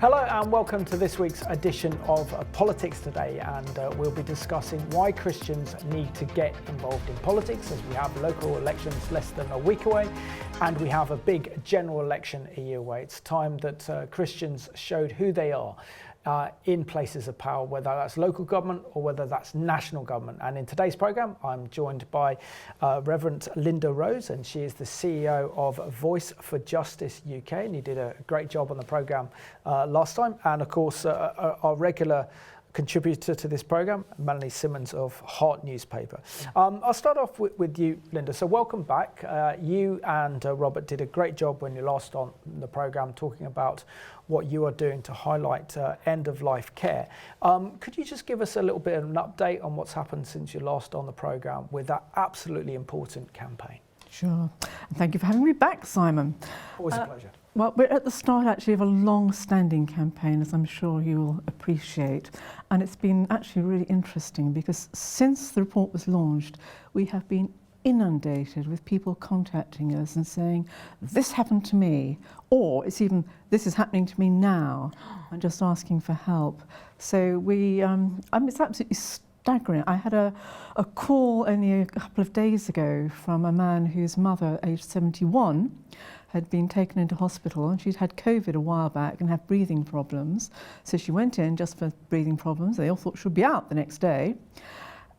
Hello and welcome to this week's edition of Politics Today, and we'll be discussing why Christians need to get involved in politics as we have local elections less than a week away and we have a big general election a year away. It's time that Christians showed who they are in places of power, whether that's local government or whether that's national government. And in today's programme, I'm joined by Reverend Lynda Rose, and she is the CEO of Voice for Justice UK, and you did a great job on the programme last time. And of course, our regular contributor to this programme, Melanie Symonds of Heart newspaper. I'll start off with you, Lynda. So welcome back. You and Robert did a great job when you last on the programme talking about what you are doing to highlight end-of-life care. Could you just give us a little bit of an update on what's happened since you last on the programme with that absolutely important campaign? Sure. Thank you for having me back, Simon. Always a pleasure. Well, we're at the start actually of a long-standing campaign, as I'm sure you'll appreciate. And it's been actually really interesting because since the report was launched, we have been inundated with people contacting us and saying, this happened to me, or it's even, this is happening to me now, and just asking for help. So it's absolutely staggering. I had a call only a couple of days ago from a man whose mother, aged 71, had been taken into hospital, and she'd had COVID a while back and had breathing problems. So she went in just for breathing problems. They all thought she'd be out the next day.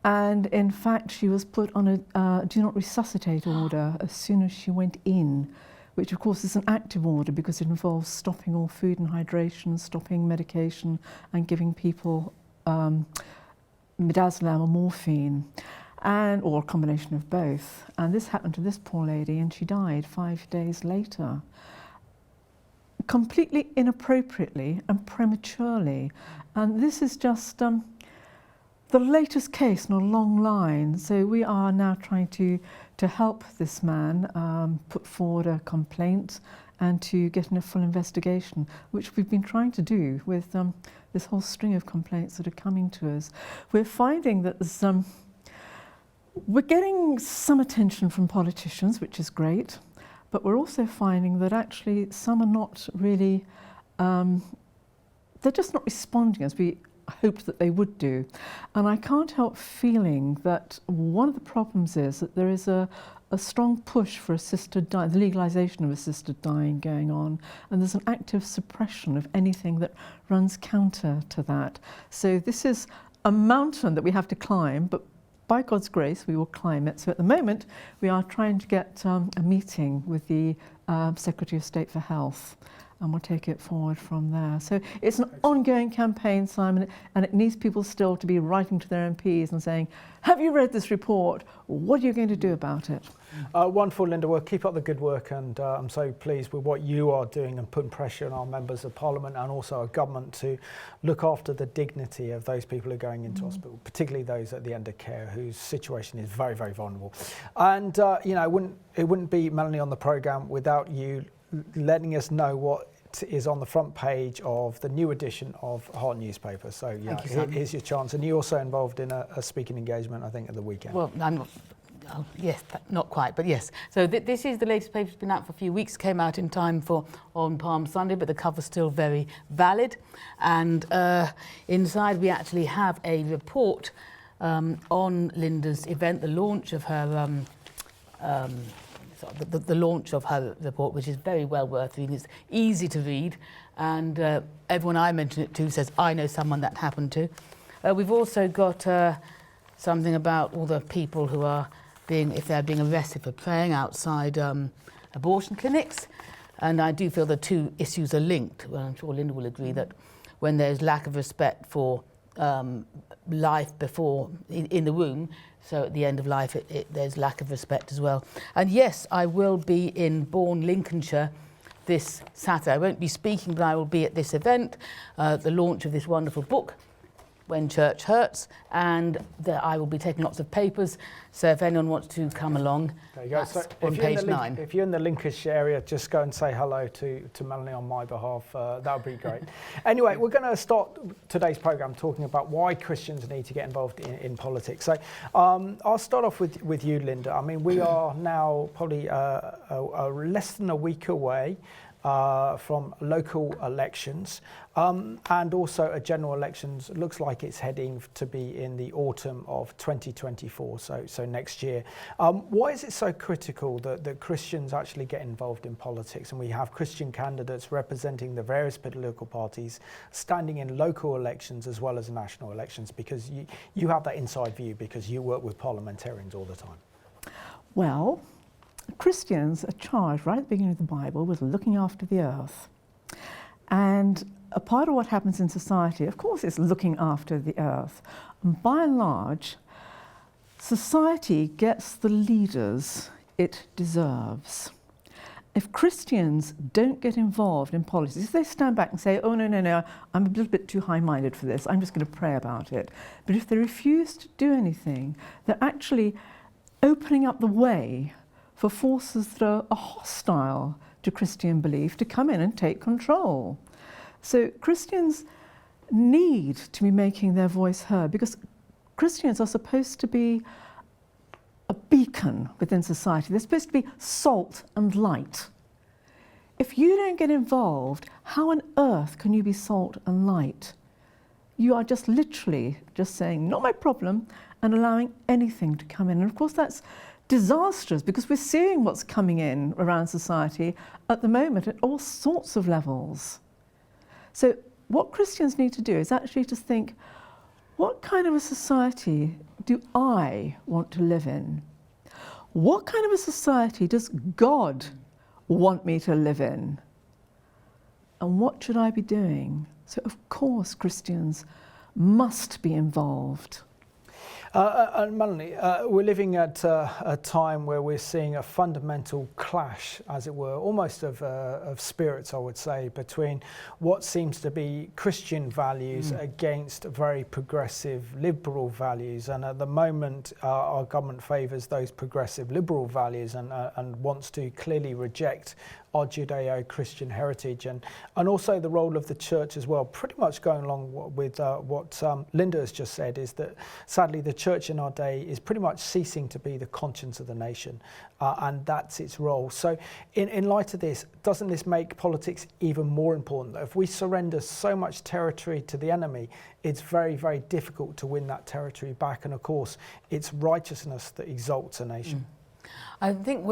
And in fact, she was put on a do not resuscitate order as soon as she went in, which of course is an active order because it involves stopping all food and hydration, stopping medication, and giving people midazolam or morphine, or a combination of both. And this happened to this poor lady, and she died 5 days later, completely inappropriately and prematurely. And this is just the latest case in a long line. So we are now trying to help this man put forward a complaint and to get in a full investigation, which we've been trying to do with this whole string of complaints that are coming to us. We're finding that there's we're getting some attention from politicians, which is great, but we're also finding that actually some are not really, they're just not responding as we hoped that they would do. And I can't help feeling that one of the problems is that there is a strong push for assisted dying, the legalisation of assisted dying going on, and there's an active suppression of anything that runs counter to that. So this is a mountain that we have to climb, but by God's grace, we will climb it. So at the moment, we are trying to get a meeting with the Secretary of State for Health, and we'll take it forward from there. So it's an ongoing campaign, Simon, and it needs people still to be writing to their MPs and saying, have you read this report? What are you going to do about it? Wonderful, Lynda. Well, keep up the good work, and I'm so pleased with what you are doing and putting pressure on our members of Parliament and also our government to look after the dignity of those people who are going into hospital, particularly those at the end of care whose situation is very, very vulnerable. And, it wouldn't be Melanie on the programme without you letting us know what is on the front page of the new edition of Heart newspaper. So yeah, here's your chance. And you're also involved in a speaking engagement, I think, at the weekend. Well, I'm not, yes, not quite, but yes. So this is the latest paper. It's been out for a few weeks, came out in time on Palm Sunday, but the cover's still very valid. And inside we actually have a report on Lynda's event, the launch of her the launch of her report, which is very well worth reading. It's easy to read, and everyone I mention it to says, I know someone that happened to. We've also got something about all the people who are if they're being arrested for praying outside abortion clinics. And I do feel the two issues are linked. Well, I'm sure Lynda will agree that when there's lack of respect for life before in the womb, so at the end of life, there's lack of respect as well. And yes, I will be in Bourne, Lincolnshire this Saturday. I won't be speaking, but I will be at this event, the launch of this wonderful book, When Church Hurts, and I will be taking lots of papers. So if anyone wants to come along, there you go. that's so on page 9. If you're in the Lincolnshire area, just go and say hello to Melanie on my behalf. That would be great. Anyway, we're going to start today's programme talking about why Christians need to get involved in politics. So I'll start off with you, Lynda. I mean, we are now probably less than a week away from local elections, and also a general elections looks like it's heading to be in the autumn of 2024, so next year. Why is it so critical that Christians actually get involved in politics, and we have Christian candidates representing the various political parties standing in local elections as well as national elections? Because you have that inside view because you work with parliamentarians all the time. Well, Christians are charged right at the beginning of the Bible with looking after the earth. And a part of what happens in society, of course, is looking after the earth. And by and large, society gets the leaders it deserves. If Christians don't get involved in politics, if they stand back and say, oh, no, I'm a little bit too high-minded for this, I'm just going to pray about it. But if they refuse to do anything, they're actually opening up the way for forces that are hostile to Christian belief to come in and take control. So Christians need to be making their voice heard, because Christians are supposed to be a beacon within society. They're supposed to be salt and light. If you don't get involved, how on earth can you be salt and light? You are just literally just saying, not my problem, and allowing anything to come in. And of course that's disastrous, because we're seeing what's coming in around society at the moment at all sorts of levels. So what Christians need to do is actually to think, what kind of a society do I want to live in? What kind of a society does God want me to live in? And what should I be doing? So of course Christians must be involved. And Melanie, we're living at a time where we're seeing a fundamental clash, as it were, almost of spirits, I would say, between what seems to be Christian values against very progressive liberal values. And at the moment, our government favours those progressive liberal values and wants to clearly reject our Judeo-Christian heritage, and also the role of the church as well. Pretty much going along with what Lynda has just said, is that sadly the church in our day is pretty much ceasing to be the conscience of the nation, and that's its role. So in light of this, doesn't this make politics even more important? That if we surrender so much territory to the enemy, it's very, very difficult to win that territory back, and of course it's righteousness that exalts a nation. I think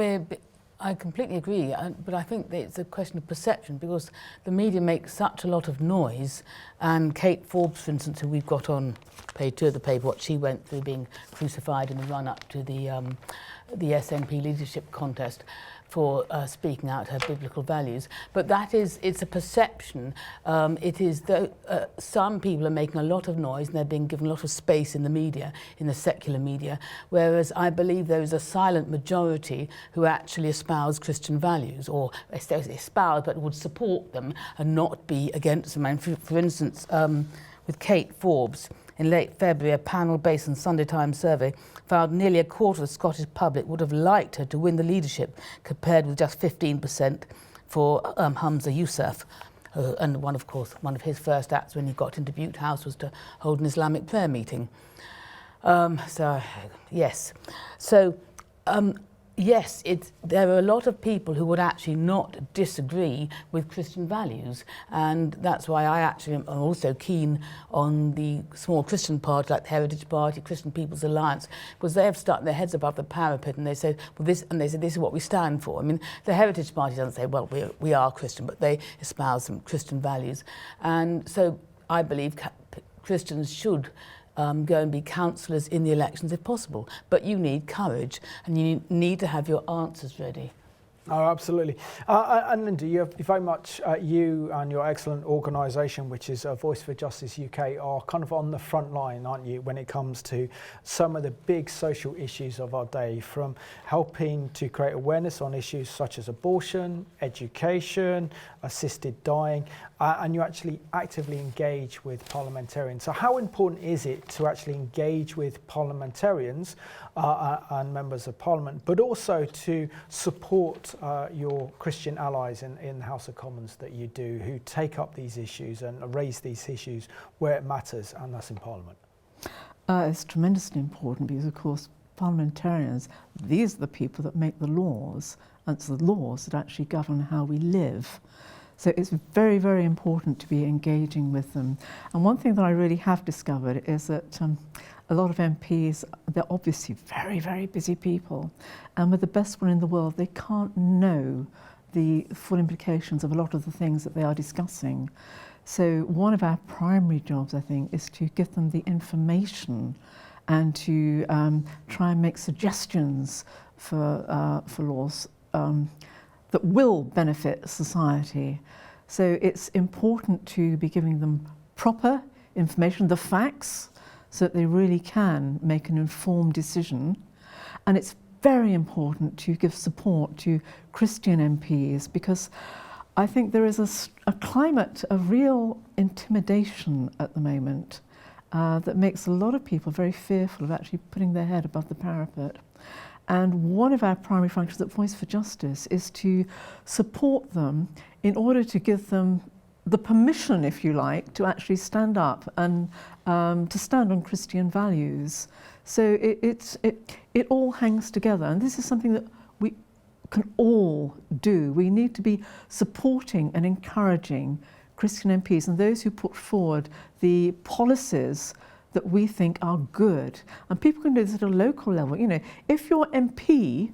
I completely agree, but I think that it's a question of perception, because the media makes such a lot of noise, and Kate Forbes, for instance, who we've got on page 2 of the paper, what she went through being crucified in the run-up to the SNP leadership contest for speaking out her biblical values. But it's a perception. It is that some people are making a lot of noise and they're being given a lot of space in the media, in the secular media, whereas I believe there is a silent majority who actually espouse Christian values, or espouse but would support them and not be against them. And for instance, with Kate Forbes, in late February, a panel based on Sunday Times survey found nearly a quarter of the Scottish public would have liked her to win the leadership, compared with just 15% for Hamza Yousaf. And one of his first acts when he got into Butte House was to hold an Islamic prayer meeting. Yes, there are a lot of people who would actually not disagree with Christian values, and that's why I actually am also keen on the small Christian party like the Heritage Party, Christian People's Alliance, because they have stuck their heads above the parapet and they say, well, this is what we stand for. I mean, the Heritage Party doesn't say, well, we are Christian, but they espouse some Christian values, and so I believe Christians should go and be councillors in the elections if possible. But you need courage and you need to have your answers ready. Oh, absolutely. And Lynda, you have very much, you and your excellent organisation, which is Voice for Justice UK, are kind of on the front line, aren't you, when it comes to some of the big social issues of our day, from helping to create awareness on issues such as abortion, education, assisted dying, and you actually actively engage with parliamentarians. So how important is it to actually engage with parliamentarians and members of Parliament, but also to support your Christian allies in the House of Commons that you do, who take up these issues and raise these issues where it matters, and that's in Parliament? It's tremendously important because, of course, parliamentarians, these are the people that make the laws, it's the laws that actually govern how we live. So it's very, very important to be engaging with them. And one thing that I really have discovered is that a lot of MPs, they're obviously very, very busy people. And with the best one in the world, they can't know the full implications of a lot of the things that they are discussing. So one of our primary jobs, I think, is to give them the information and to try and make suggestions for laws that will benefit society. So it's important to be giving them proper information, the facts, so that they really can make an informed decision. And it's very important to give support to Christian MPs, because I think there is a climate of real intimidation at the moment that makes a lot of people very fearful of actually putting their head above the parapet. And one of our primary functions at Voice for Justice is to support them in order to give them the permission, if you like, to actually stand up and to stand on Christian values. So it all hangs together, and this is something that we can all do. We need to be supporting and encouraging Christian MPs and those who put forward the policies that we think are good. And people can do this at a local level. You know, if your MP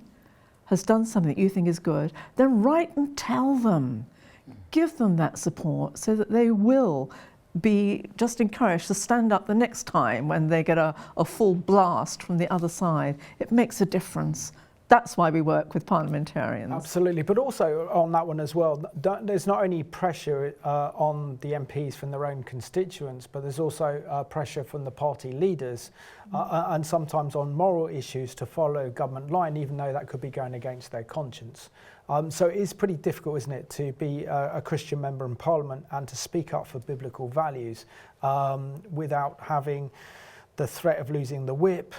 has done something that you think is good, then write and tell them. Give them that support so that they will be just encouraged to stand up the next time when they get a full blast from the other side. It makes a difference. That's why we work with parliamentarians. Absolutely, but also on that one as well, there's not only pressure on the MPs from their own constituents, but there's also pressure from the party leaders and sometimes on moral issues to follow government line, even though that could be going against their conscience. So it is pretty difficult, isn't it, to be a Christian member in Parliament and to speak up for biblical values without having the threat of losing the whip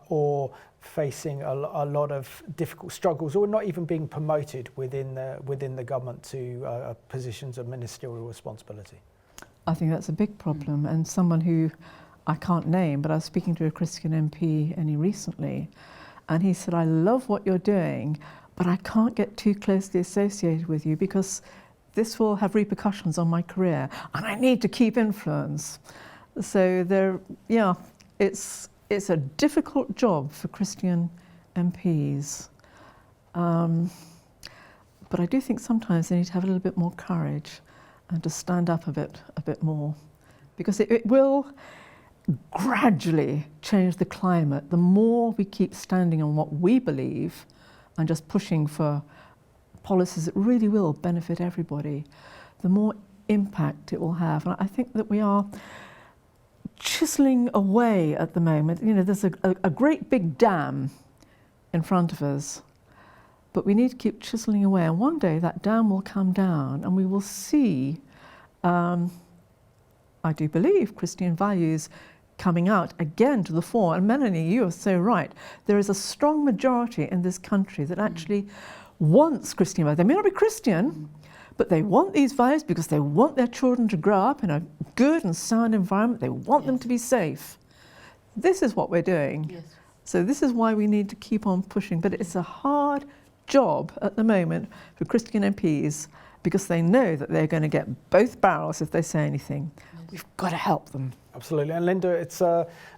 or facing a lot of difficult struggles, or not even being promoted within the government to positions of ministerial responsibility. I think that's a big problem, and someone who I can't name, but I was speaking to a Christian MP only recently, and he said, I love what you're doing, but I can't get too closely associated with you because this will have repercussions on my career, and I need to keep influence. So it's a difficult job for Christian MPs. But I do think sometimes they need to have a little bit more courage and to stand up a bit more, because it will gradually change the climate. The more we keep standing on what we believe and just pushing for policies that really will benefit everybody, the more impact it will have. And I think that we are chiseling away at the moment. You know, there's a great big dam in front of us, but we need to keep chiseling away, and one day that dam will come down and we will see, I do believe, Christian values coming out again to the fore. And Melanie, you are so right. There is a strong majority in this country that actually wants Christian values. They may not be Christian, but they want these values because they want their children to grow up in a good and sound environment. They want them to be safe. This is what we're doing. Yes. So this is why we need to keep on pushing. But it's a hard job at the moment for Christian MPs, because they know that they're going to get both barrels if they say anything. Yes. We've got to help them. Absolutely. And Lynda, it's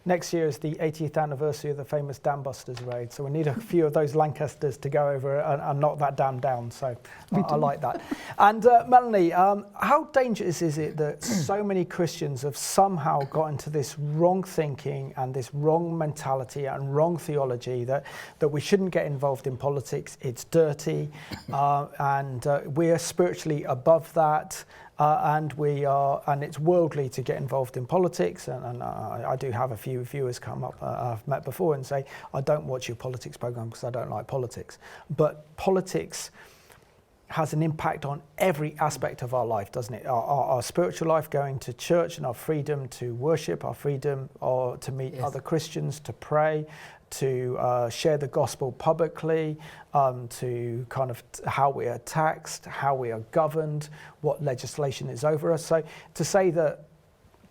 next year is the 80th anniversary of the famous Dam Busters raid, so we need a few of those Lancasters to go over and knock that dam down, so I like that. And Melanie, how dangerous is it that so many Christians have somehow got into this wrong thinking and this wrong mentality and wrong theology that we shouldn't get involved in politics, it's dirty, and we're spiritually above that, and it's worldly to get involved in politics, and I do have a few viewers come up I've met before and say, I don't watch your politics program because I don't like politics. But politics has an impact on every aspect of our life, doesn't it? Our spiritual life, going to church, and our freedom to worship, our freedom to meet other Christians, to pray, to share the gospel publicly, to kind of how we are taxed, how we are governed, what legislation is over us. So to say that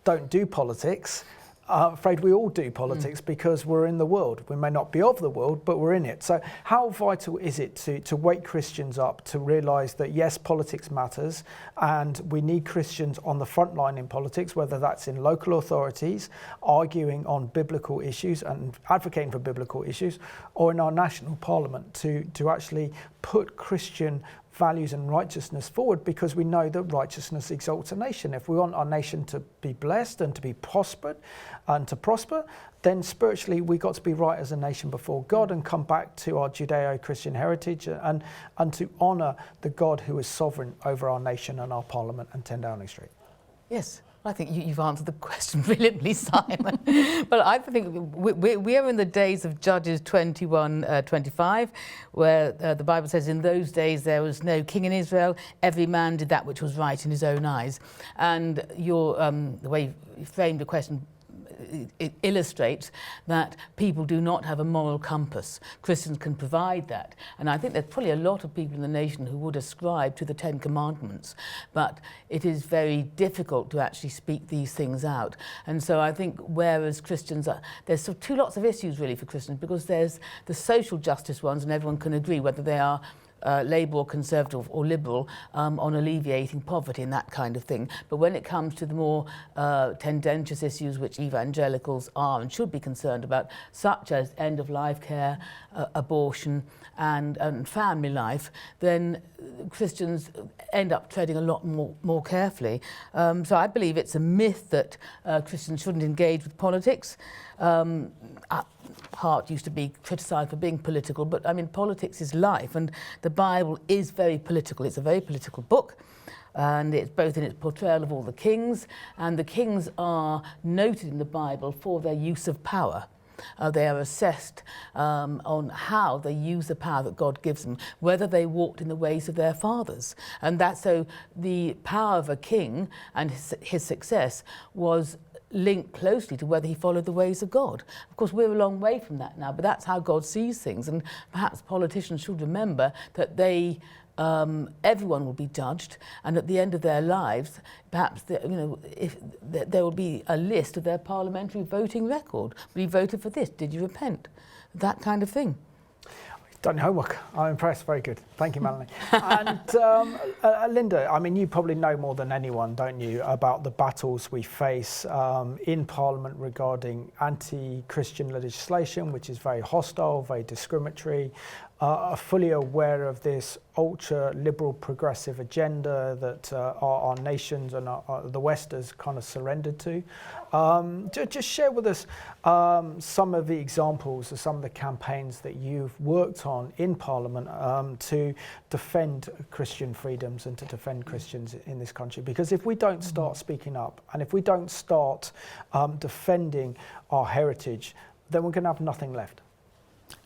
don't do politics I'm afraid we all do politics because we're in the world. We may not be of the world, but we're in it. So how vital is it to wake Christians up to realise that yes, politics matters, and we need Christians on the front line in politics, whether that's in local authorities, arguing on biblical issues and advocating for biblical issues, or in our national parliament to actually put Christian values and righteousness forward, because we know that righteousness exalts a nation. If we want our nation to be blessed and to be prospered and to prosper, then spiritually we've got to be right as a nation before God and come back to our Judeo-Christian heritage and to honour the God who is sovereign over our nation and our parliament and 10 Downing Street. Yes. I think you've answered the question brilliantly, Simon. But I think we are in the days of Judges 21:25, where the Bible says, in those days there was no king in Israel, every man did that which was right in his own eyes. And the way you framed the question, it illustrates that people do not have a moral compass. Christians can provide that. And I think there's probably a lot of people in the nation who would ascribe to the 10 Commandments, but it is very difficult to actually speak these things out. And so I think whereas Christians there's sort of two lots of issues really for Christians, because there's the social justice ones, and everyone can agree whether they are Labour or Conservative or Liberal on alleviating poverty and that kind of thing. But when it comes to the more tendentious issues which evangelicals are and should be concerned about, such as end-of-life care, abortion and family life, then Christians end up treading a lot more carefully. So I believe it's a myth that Christians shouldn't engage with politics. Hart used to be criticised for being political, but I mean, politics is life, and the Bible is very political. It's a very political book, and it's both in its portrayal of all the kings, and the kings are noted in the Bible for their use of power. They are assessed on how they use the power that God gives them, whether they walked in the ways of their fathers. And that's so the power of a king and his success was linked closely to whether he followed the ways of God. Of course, we're a long way from that now, but that's how God sees things. And perhaps politicians should remember that everyone will be judged, and at the end of their lives, perhaps if there will be a list of their parliamentary voting record. Well, you voted for this. Did you repent? That kind of thing. Done your homework. I'm impressed. Very good. Thank you, Melanie. And Lynda, I mean, you probably know more than anyone, don't you, about the battles we face in Parliament regarding anti-Christian legislation, which is very hostile, very discriminatory. Are fully aware of this ultra-liberal progressive agenda that our nations and the West has kind of surrendered to. Just share with us some of the examples of some of the campaigns that you've worked on in Parliament to defend Christian freedoms and to defend Christians in this country. Because if we don't start speaking up, and if we don't start defending our heritage, then we're going to have nothing left.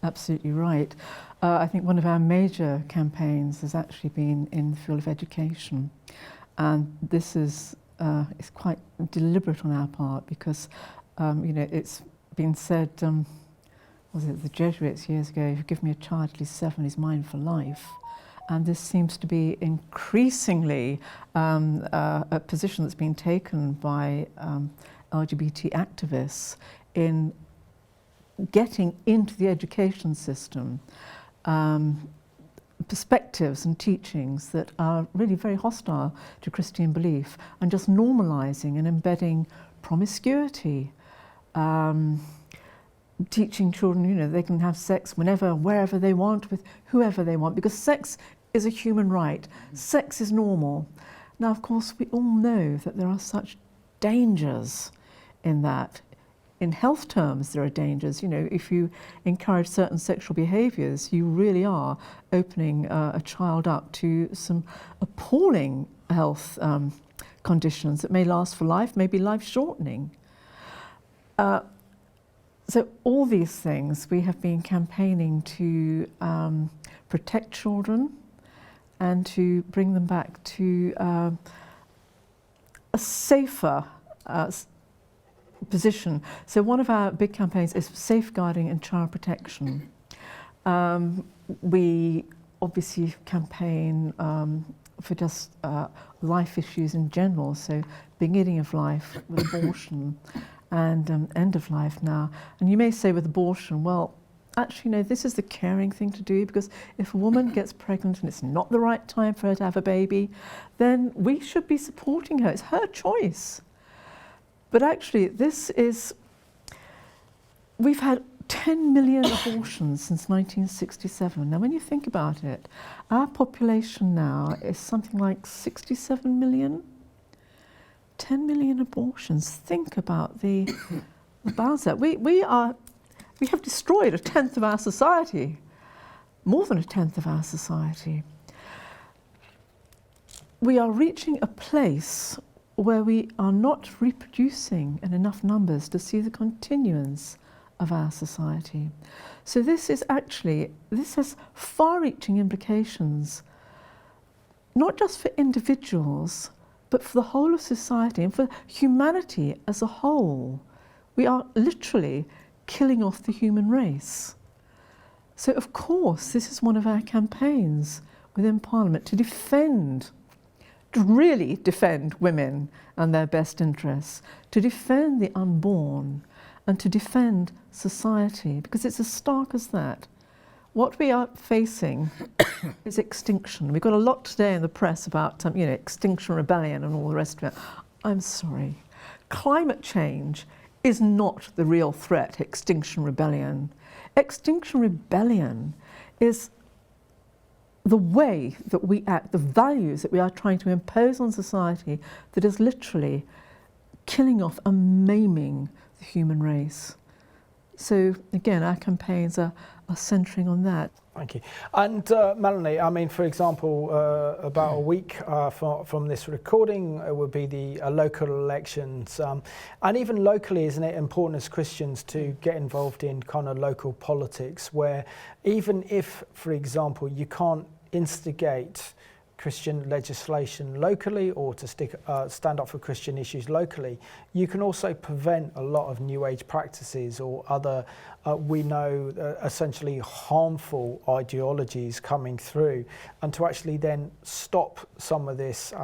Absolutely right. I think one of our major campaigns has actually been in the field of education, and this is quite deliberate on our part because it's been said, was it the Jesuits years ago, if you give me a child till he's 7, he's mine for life. And this seems to be increasingly a position that's been taken by LGBT activists in getting into the education system perspectives and teachings that are really very hostile to Christian belief, and just normalising and embedding promiscuity, teaching children, they can have sex whenever, wherever they want, with whoever they want, because sex is a human right. Sex is normal. Now, of course, we all know that there are such dangers in that. In health terms, there are dangers. If you encourage certain sexual behaviours, you really are opening a child up to some appalling health conditions that may last for life, may be life-shortening. So all these things, we have been campaigning to protect children and to bring them back to a safer position. So one of our big campaigns is safeguarding and child protection. We obviously campaign for just life issues in general, so beginning of life with abortion and end of life now. And you may say with abortion, well, actually, no, this is the caring thing to do, because if a woman gets pregnant and it's not the right time for her to have a baby, then we should be supporting her. It's her choice. But actually, we've had 10 million abortions since 1967. Now, when you think about it, our population now is something like 67 million. 10 million abortions. Think about the balance that we have destroyed a tenth of our society, more than a tenth of our society. We are reaching a place where we are not reproducing in enough numbers to see the continuance of our society. So this has far-reaching implications, not just for individuals, but for the whole of society and for humanity as a whole. We are literally killing off the human race. So of course this is one of our campaigns within Parliament, to really defend women and their best interests, to defend the unborn, and to defend society, because it's as stark as that. What we are facing is extinction. We've got a lot today in the press about Extinction Rebellion and all the rest of it. I'm sorry. Climate change is not the real threat, Extinction Rebellion. Extinction Rebellion is the way that we act, the values that we are trying to impose on society, that is literally killing off and maiming the human race. So again, our campaigns are centering on that. Thank you. And Melanie, I mean, for example, about a week from this recording, it would be the local elections. And even locally, isn't it important as Christians to get involved in kind of local politics, where even if, for example, you can't instigate Christian legislation locally or to stand up for Christian issues locally, you can also prevent a lot of New Age practices or other, essentially harmful ideologies coming through, and to actually then stop some of this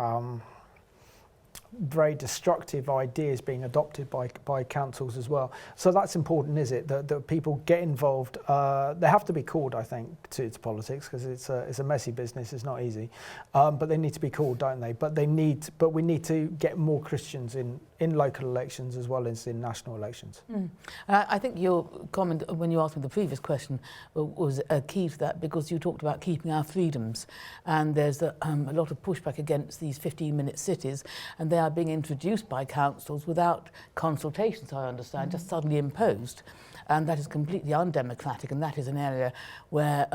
very destructive ideas being adopted by councils as well. So that's important, is it? That people get involved. They have to be called, I think, to politics, because it's a messy business. It's not easy, but they need to be called, don't they? But we need to get more Christians in local elections as well as in national elections. I think your comment when you asked me the previous question was a key to that, because you talked about keeping our freedoms, and there's a lot of pushback against these 15-minute cities, and they are being introduced by councils without consultations, I understand, just suddenly imposed. And that is completely undemocratic, and that is an area where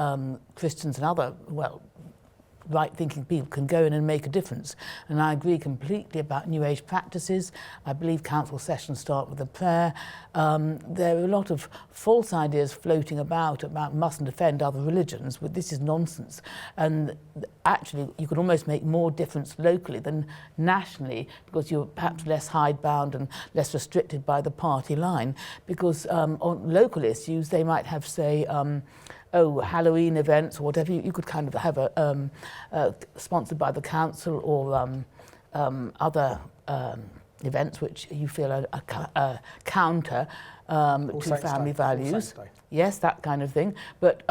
Christians and other, right-thinking people can go in and make a difference. And I agree completely about New Age practices. I believe council sessions start with a prayer. There are a lot of false ideas floating about mustn't offend other religions, but this is nonsense. And actually, you can almost make more difference locally than nationally, because you're perhaps less hidebound and less restricted by the party line. Because on local issues, they might have, say, Halloween events or whatever. You could kind of have a sponsored by the council, or other events which you feel are counter to family values. Yes, that kind of thing. But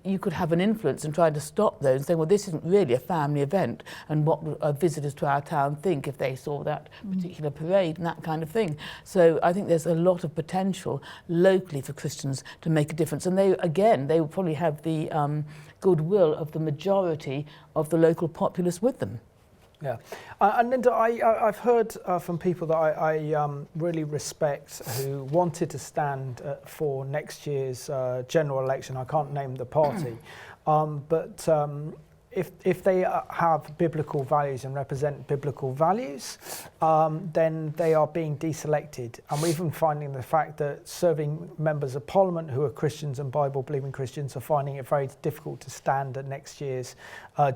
you could have an influence in trying to stop those and saying, well, this isn't really a family event, and what would visitors to our town think if they saw that particular parade and that kind of thing. So I think there's a lot of potential locally for Christians to make a difference. And they will probably have the goodwill of the majority of the local populace with them. Yeah, and Lynda, I've heard from people that I really respect who wanted to stand for next year's general election. I can't name the party, but if they have biblical values and represent biblical values, then they are being deselected. And we're even finding the fact that serving members of Parliament who are Christians and Bible-believing Christians are finding it very difficult to stand at next year's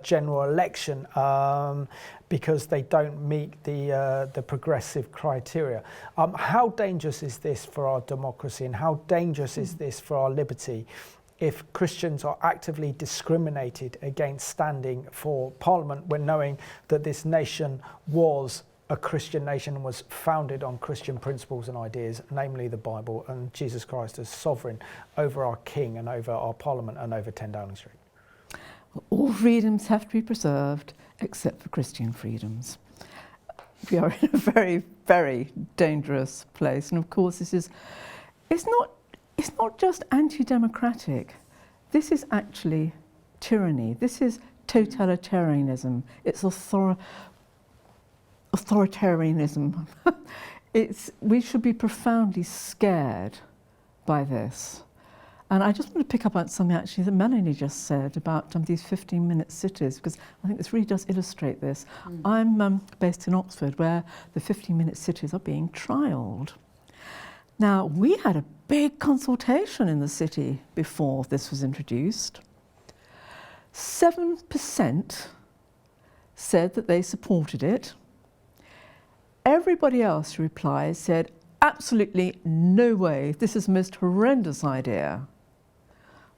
general election because they don't meet the progressive criteria. How dangerous is this for our democracy, and how dangerous is this for our liberty, if Christians are actively discriminated against standing for Parliament, when knowing that this nation was a Christian nation was founded on Christian principles and ideas, namely the Bible and Jesus Christ as sovereign over our King and over our Parliament and over 10 Downing Street. All freedoms have to be preserved except for Christian freedoms. We are in a very, very dangerous place, and of course it's not just anti-democratic. This is actually tyranny. This is totalitarianism. It's authoritarianism. We should be profoundly scared by this. And I just want to pick up on something actually that Melanie just said about these 15-minute cities, because I think this really does illustrate this. I'm based in Oxford, where the 15-minute cities are being trialled. Now, we had a big consultation in the city before this was introduced. 7% said that they supported it. Everybody else who replied said, absolutely no way, this is the most horrendous idea.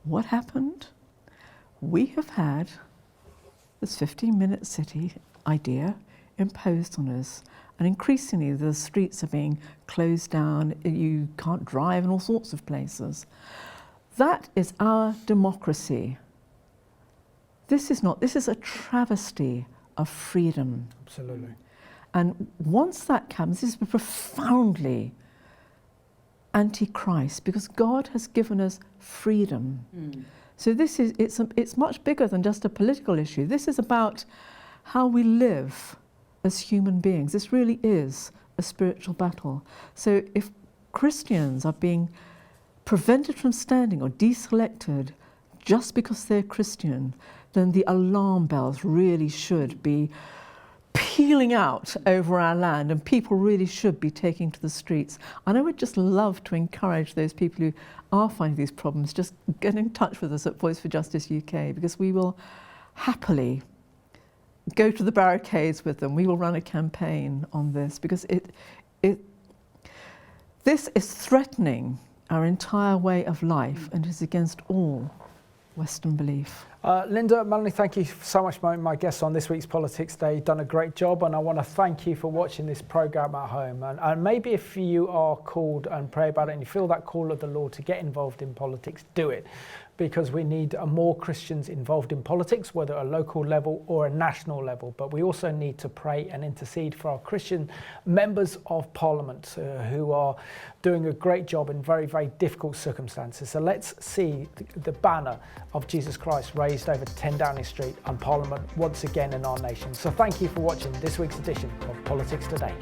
What happened? We have had this 15-minute city idea imposed on us, and increasingly the streets are being closed down, you can't drive in all sorts of places. That is our democracy. This is a travesty of freedom. Absolutely. And once that comes, this is profoundly anti-Christ, because God has given us freedom. So it's much bigger than just a political issue. This is about how we live as human beings. This really is a spiritual battle. So if Christians are being prevented from standing or deselected just because they're Christian, then the alarm bells really should be pealing out over our land, and people really should be taking to the streets. And I would just love to encourage those people who are finding these problems, just get in touch with us at Voice for Justice UK, because we will happily go to the barricades with them. We will run a campaign on this, because this is threatening our entire way of life and is against all Western belief. Lynda, Melanie, thank you so much for my guests on this week's Politics Day. You've done a great job, and I want to thank you for watching this programme at home. And maybe if you are called and pray about it and you feel that call of the Lord to get involved in politics, do it. Because we need more Christians involved in politics, whether at a local level or a national level. But we also need to pray and intercede for our Christian members of Parliament who are doing a great job in very, very difficult circumstances. So let's see the banner of Jesus Christ raised over 10 Downing Street and Parliament once again in our nation. So thank you for watching this week's edition of Politics Today.